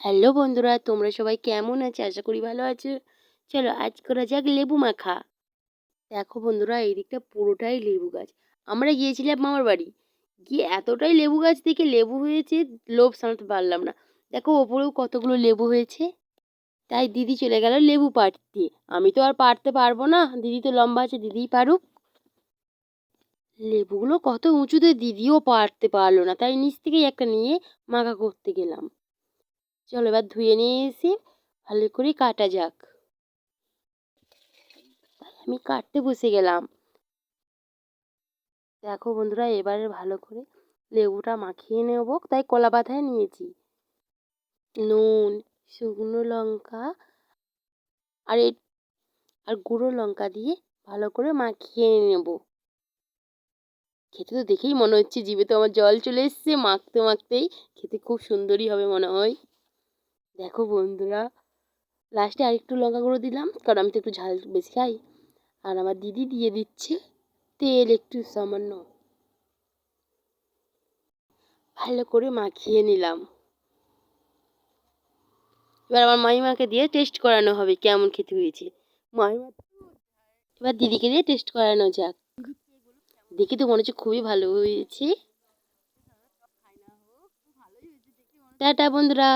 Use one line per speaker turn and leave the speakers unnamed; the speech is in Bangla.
হ্যালো বন্ধুরা, তোমরা সবাই কেমন আছো? আশা করি ভালো আছো। চলো আজ করা যাক লেবু মাখা। দেখো বন্ধুরা, এই দিকটা পুরোটাই লেবু গাছ। আমরা গিয়েছিলাম মামার বাড়ি, গিয়ে এতটাই লেবু গাছ দেখে লেবু হয়েছে, লোভ সামলাতে পারলাম না। দেখো ওপরেও কতগুলো লেবু হয়েছে। তাই দিদি চলে গেল লেবু পাড়তে। আমি তো আর পাড়তে পারবো না, দিদি তো লম্বা আছে, দিদিই পারুক। লেবুগুলো কত উঁচুতে, দিদিও পারতে পারলো না, তাই নিচ থেকেই একটা নিয়ে মাখা করতে গেলাম। চলো এবার ধুয়ে নিয়ে এসে ভালো করে কাটা যাক। আমি কাটতে বসে গেলাম। দেখো বন্ধুরা, এবারে ভালো করে লেবুটা মাখিয়ে নেব, তাই কলা পাতায় নিয়েছি। নুন, শুকনো লঙ্কা আর আর গুঁড়ো লঙ্কা দিয়ে ভালো করে মাখিয়ে নেব। খেতে তো দেখেই মনে হচ্ছে, জিভে তো আমার জল চলে এসছে, মাখতে মাখতেই খেতে খুব সুন্দরই হবে মনে হয়। দেখো বন্ধুরা, লাস্টে আরেকটু লঙ্কা গুঁড়ো দিলাম, কারণ আমি তো একটু ঝাল বেশি খাই। আর আমার দিদি দিয়ে দিচ্ছে তেল একটু সামান্য। ভালো করে মাখিয়ে নিলাম। এবার আমার মামিমাকে দিয়ে টেস্ট করানো হবে কেমন খেতে হয়েছে। মামিমা, এবার দিদিকে দিয়ে টেস্ট করানো যাক। দেখি তো মনে হচ্ছে খুবই ভালো হয়েছে। টাটা বন্ধুরা।